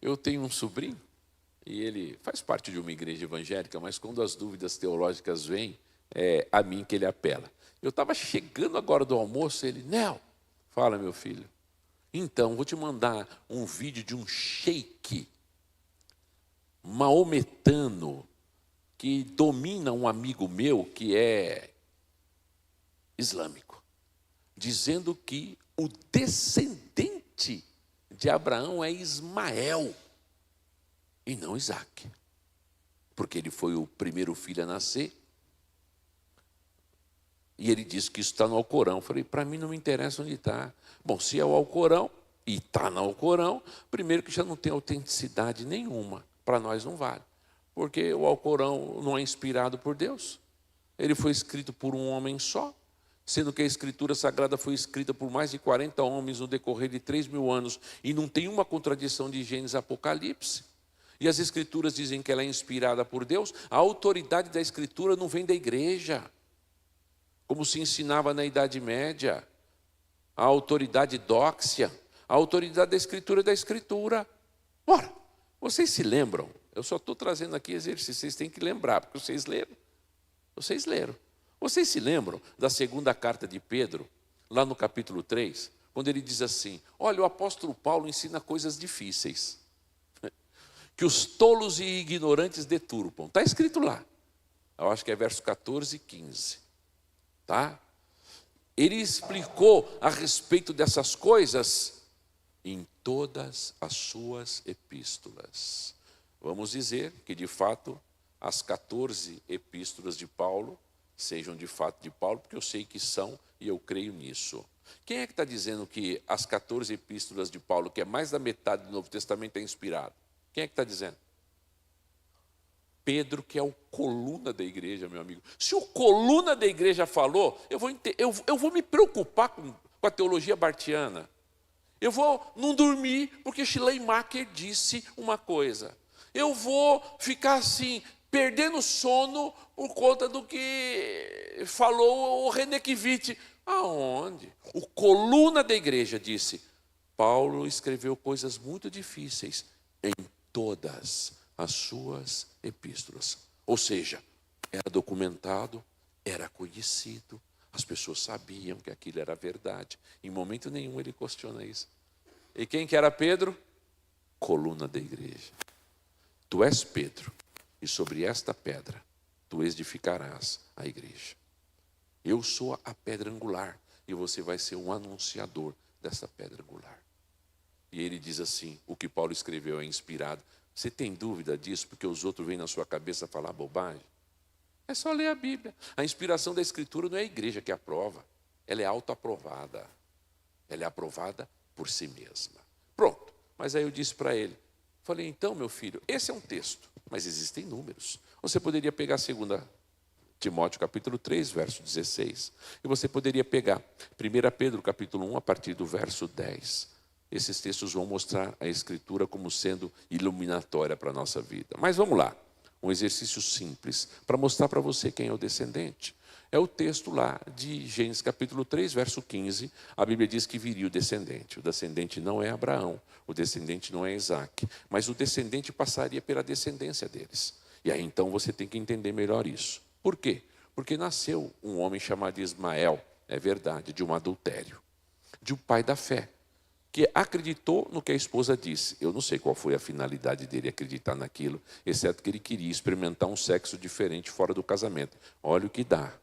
Eu tenho um sobrinho, e ele faz parte de uma igreja evangélica, mas quando as dúvidas teológicas vêm, é a mim que ele apela. Eu estava chegando agora do almoço, ele, Nel, fala meu filho, então, vou te mandar um vídeo de um sheik maometano que domina um amigo meu que é islâmico, dizendo que o descendente de Abraão é Ismael e não Isaac, porque ele foi o primeiro filho a nascer. E ele disse que isso está no Alcorão. Eu falei, para mim não me interessa onde está. Bom, se é o Alcorão, e está no Alcorão, primeiro que já não tem autenticidade nenhuma. Para nós não vale. Porque o Alcorão não é inspirado por Deus. Ele foi escrito por um homem só, sendo que a Escritura Sagrada foi escrita por mais de 40 homens no decorrer de 3.000 anos, e não tem uma contradição de Gênesis e Apocalipse. E as Escrituras dizem que ela é inspirada por Deus. A autoridade da Escritura não vem da igreja, como se ensinava na Idade Média, a autoridade dóxia, a autoridade da Escritura é da Escritura. Ora, vocês se lembram? Eu só estou trazendo aqui exercícios, vocês têm que lembrar, porque vocês leram. Vocês leram. Vocês se lembram da segunda carta de Pedro, lá no capítulo 3, quando ele diz assim, olha, o apóstolo Paulo ensina coisas difíceis, que os tolos e ignorantes deturpam. Está escrito lá, eu acho que é verso 14 e 15. Tá? Ele explicou a respeito dessas coisas em todas as suas epístolas. Vamos dizer que, de fato, as 14 epístolas de Paulo sejam de fato de Paulo, porque eu sei que são e eu creio nisso. Quem é que está dizendo que as 14 epístolas de Paulo, que é mais da metade do Novo Testamento, é inspirado? Quem é que está dizendo? Pedro, que é o coluna da igreja, meu amigo. Se o coluna da igreja falou, eu vou me preocupar com a teologia bartiana. Eu vou não dormir porque Schleiermacher disse uma coisa. Eu vou ficar assim, perdendo sono por conta do que falou o René Kivitz. Aonde? O coluna da igreja disse, Paulo escreveu coisas muito difíceis em todas as suas epístolas. Ou seja, era documentado, era conhecido, as pessoas sabiam que aquilo era verdade. Em momento nenhum ele questiona isso. E quem que era Pedro? Coluna da igreja. Tu és Pedro, e sobre esta pedra tu edificarás a igreja. Eu sou a pedra angular, e você vai ser um anunciador dessa pedra angular. E ele diz assim, o que Paulo escreveu é inspirado. Você tem dúvida disso porque os outros vêm na sua cabeça falar bobagem? É só ler a Bíblia. A inspiração da Escritura não é a igreja que aprova. Ela é autoaprovada. Ela é aprovada por si mesma. Pronto. Mas aí eu disse para ele, falei, então, meu filho, esse é um texto, mas existem números. Você poderia pegar 2 Timóteo capítulo 3, verso 16. E você poderia pegar 1 Pedro capítulo 1, a partir do verso 10. Esses textos vão mostrar a Escritura como sendo iluminatória para a nossa vida. Mas vamos lá, um exercício simples, para mostrar para você quem é o descendente. É o texto lá de Gênesis capítulo 3, verso 15. A Bíblia diz que viria o descendente. O descendente não é Abraão, o descendente não é Isaac, mas o descendente passaria pela descendência deles. E aí então você tem que entender melhor isso. Por quê? Porque nasceu um homem chamado Ismael, é verdade, de um adultério, de um pai da fé, que acreditou no que a esposa disse. Eu não sei qual foi a finalidade dele acreditar naquilo, exceto que ele queria experimentar um sexo diferente fora do casamento. Olha o que dá.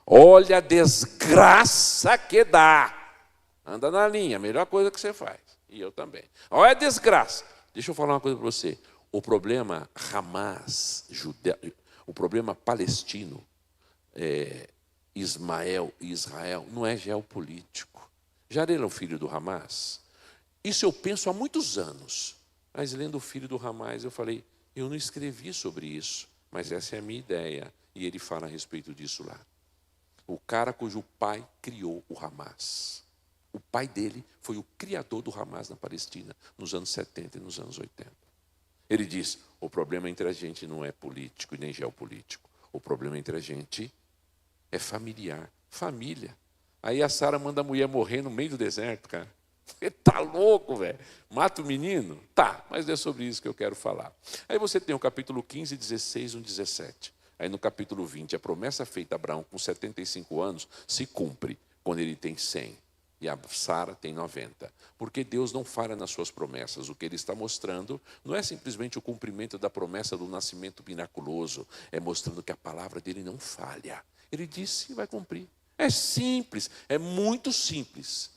Olha a desgraça que dá. Anda na linha, a melhor coisa que você faz. E eu também. Olha a desgraça. Deixa eu falar uma coisa para você. O problema Hamas, o problema palestino, Ismael e Israel, não é geopolítico. Jarel é o filho do Hamas. Isso eu penso há muitos anos. Mas lendo o filho do Hamas, eu falei, eu não escrevi sobre isso, mas essa é a minha ideia. E ele fala a respeito disso lá. O cara cujo pai criou o Hamas. O pai dele foi o criador do Hamas na Palestina, nos anos 70 e nos anos 80. Ele diz, o problema entre a gente não é político e nem geopolítico. O problema entre a gente é familiar, família. Aí a Sara manda a mulher morrer no meio do deserto, cara. Você está louco, velho? Mata o menino? Tá, mas não é sobre isso que eu quero falar. Aí você tem o capítulo 15, 16, 17. Aí no capítulo 20, a promessa feita a Abraão com 75 anos se cumpre quando ele tem 100 e a Sara tem 90. Porque Deus não falha nas suas promessas. O que ele está mostrando não é simplesmente o cumprimento da promessa do nascimento miraculoso, é mostrando que a palavra dele não falha. Ele disse e vai cumprir. É simples, é muito simples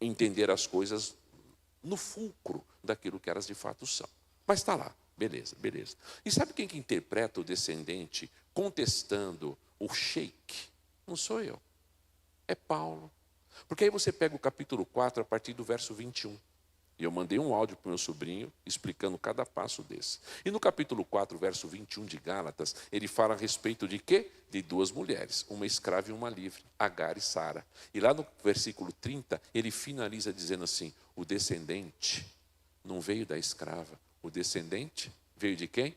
entender as coisas no fulcro daquilo que elas de fato são. Mas está lá, beleza, beleza. E sabe quem que interpreta o descendente contestando o sheik? Não sou eu, é Paulo. Porque aí você pega o capítulo 4 a partir do verso 21. E eu mandei um áudio para o meu sobrinho explicando cada passo desse. E no capítulo 4, verso 21 de Gálatas, ele fala a respeito de quê? De duas mulheres, uma escrava e uma livre, Agar e Sara. E lá no versículo 30, ele finaliza dizendo assim: o descendente não veio da escrava, o descendente veio de quem?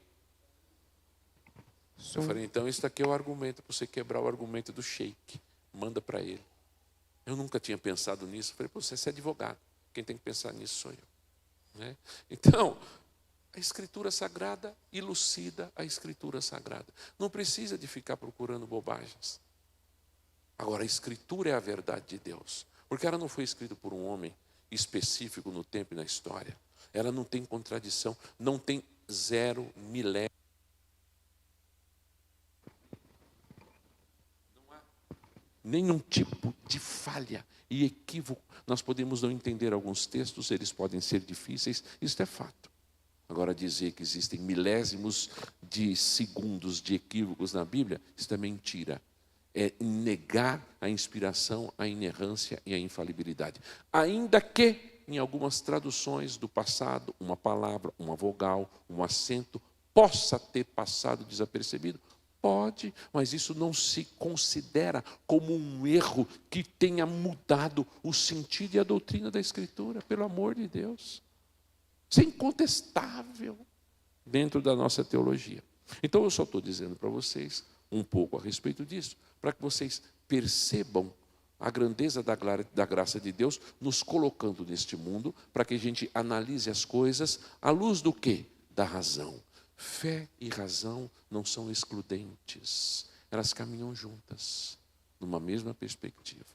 Eu falei, então isso aqui é o argumento, para você quebrar o argumento do sheik. Manda para ele. Eu nunca tinha pensado nisso. Eu falei, você é advogado. Quem tem que pensar nisso sou eu. Né? Então, a Escritura Sagrada elucida a Escritura Sagrada. Não precisa de ficar procurando bobagens. Agora, a Escritura é a verdade de Deus. Porque ela não foi escrita por um homem específico no tempo e na história. Ela não tem contradição, não tem zero milésimo. Não há nenhum tipo de falha e equívoco. Nós podemos não entender alguns textos, eles podem ser difíceis, isso é fato. Agora, dizer que existem milésimos de segundos de equívocos na Bíblia, isso é mentira. É negar a inspiração, a inerrância e a infalibilidade. Ainda que, em algumas traduções do passado, uma palavra, uma vogal, um acento, possa ter passado desapercebido. Pode, mas isso não se considera como um erro que tenha mudado o sentido e a doutrina da Escritura, pelo amor de Deus. Isso é incontestável dentro da nossa teologia. Então eu só estou dizendo para vocês um pouco a respeito disso, para que vocês percebam a grandeza da graça de Deus nos colocando neste mundo, para que a gente analise as coisas à luz do quê? Da razão. Fé e razão não são excludentes, elas caminham juntas, numa mesma perspectiva.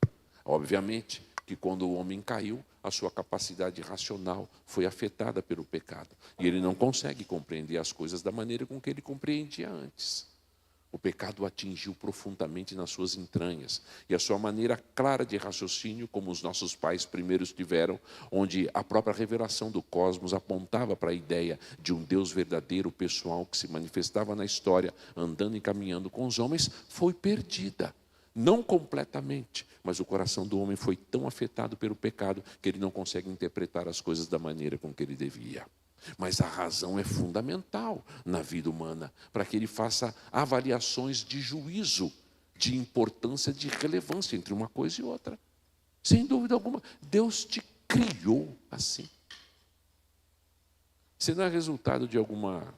Obviamente que quando o homem caiu, a sua capacidade racional foi afetada pelo pecado. E ele não consegue compreender as coisas da maneira com que ele compreendia antes. O pecado o atingiu profundamente nas suas entranhas. E a sua maneira clara de raciocínio, como os nossos pais primeiros tiveram, onde a própria revelação do cosmos apontava para a ideia de um Deus verdadeiro, pessoal, que se manifestava na história, andando e caminhando com os homens, foi perdida. Não completamente, mas o coração do homem foi tão afetado pelo pecado que ele não consegue interpretar as coisas da maneira com que ele devia. Mas a razão é fundamental na vida humana, para que ele faça avaliações de juízo, de importância, de relevância entre uma coisa e outra. Sem dúvida alguma, Deus te criou assim. Você não é resultado de alguma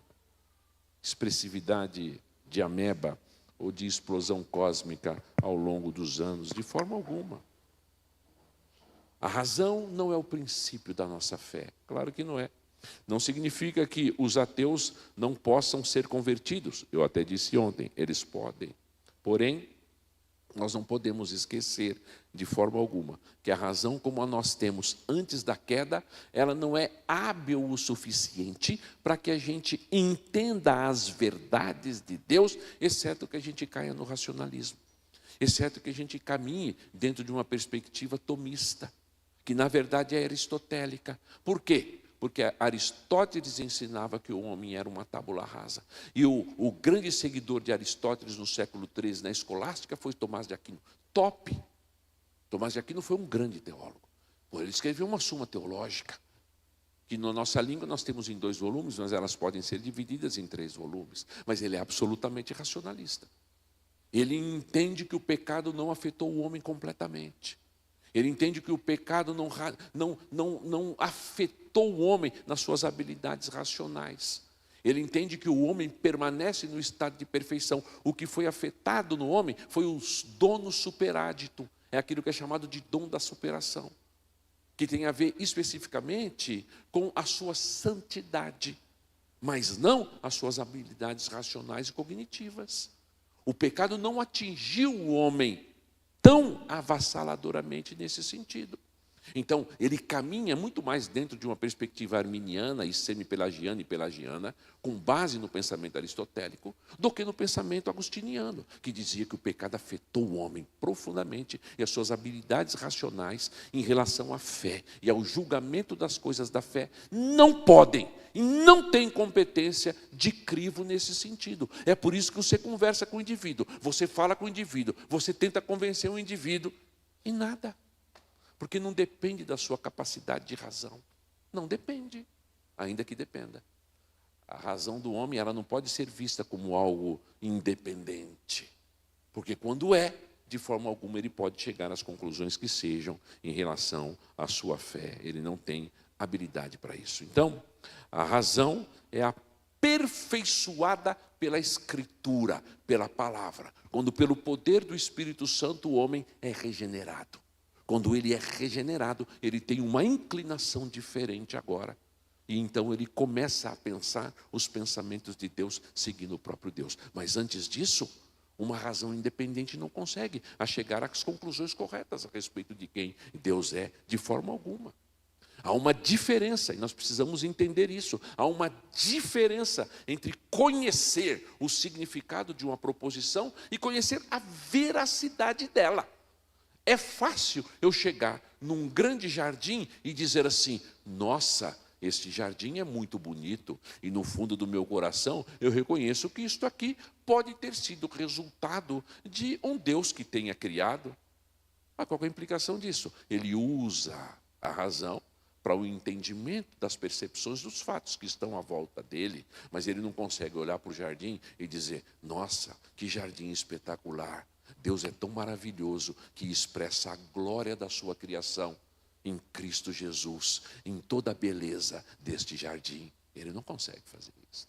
expressividade de ameba ou de explosão cósmica ao longo dos anos, de forma alguma. A razão não é o princípio da nossa fé, claro que não é. Não significa que os ateus não possam ser convertidos. Eu até disse ontem, eles podem. Porém, nós não podemos esquecer de forma alguma que a razão como a nós temos antes da queda, ela não é hábil o suficiente para que a gente entenda as verdades de Deus, exceto que a gente caia no racionalismo, exceto que a gente caminhe dentro de uma perspectiva tomista, que na verdade é aristotélica. Por quê? Porque Aristóteles ensinava que o homem era uma tábula rasa. E o grande seguidor de Aristóteles no século XIII, na escolástica, foi Tomás de Aquino. Top! Tomás de Aquino foi um grande teólogo. Ele escreveu uma suma teológica, que na nossa língua nós temos em 2 volumes, mas elas podem ser divididas em 3 volumes. Mas ele é absolutamente racionalista. Ele entende que o pecado não afetou o homem completamente. Ele entende que o pecado não afetou o homem nas suas habilidades racionais. Ele entende que o homem permanece no estado de perfeição. O que foi afetado no homem foi o dom superádito. É aquilo que é chamado de dom da superação. que tem a ver especificamente com a sua santidade, mas não as suas habilidades racionais e cognitivas. O pecado não atingiu o homem tão avassaladoramente nesse sentido. Então, ele caminha muito mais dentro de uma perspectiva arminiana e semi-pelagiana e pelagiana, com base no pensamento aristotélico, do que no pensamento agostiniano, que dizia que o pecado afetou o homem profundamente e as suas habilidades racionais em relação à fé e ao julgamento das coisas da fé não podem e não têm competência de crivo nesse sentido. É por isso que você conversa com o indivíduo, você fala com o indivíduo, você tenta convencer o indivíduo e nada. Porque não depende da sua capacidade de razão. Não depende, ainda que dependa. A razão do homem, ela não pode ser vista como algo independente. Porque quando é, de forma alguma, ele pode chegar às conclusões que sejam em relação à sua fé. Ele não tem habilidade para isso. Então, a razão é aperfeiçoada pela Escritura, pela palavra. Quando pelo poder do Espírito Santo o homem é regenerado. Quando ele é regenerado, ele tem uma inclinação diferente agora. E então ele começa a pensar os pensamentos de Deus, seguindo o próprio Deus. Mas antes disso, uma razão independente não consegue chegar às conclusões corretas a respeito de quem Deus é, de forma alguma. Há uma diferença, e nós precisamos entender isso. Há uma diferença entre conhecer o significado de uma proposição e conhecer a veracidade dela. É fácil eu chegar num grande jardim e dizer assim: nossa, este jardim é muito bonito, e no fundo do meu coração eu reconheço que isto aqui pode ter sido resultado de um Deus que tenha criado. Qual é a implicação disso? Ele usa a razão para o entendimento das percepções dos fatos que estão à volta dele, mas ele não consegue olhar para o jardim e dizer: nossa, que jardim espetacular. Deus é tão maravilhoso que expressa a glória da sua criação em Cristo Jesus, em toda a beleza deste jardim. Ele não consegue fazer isso.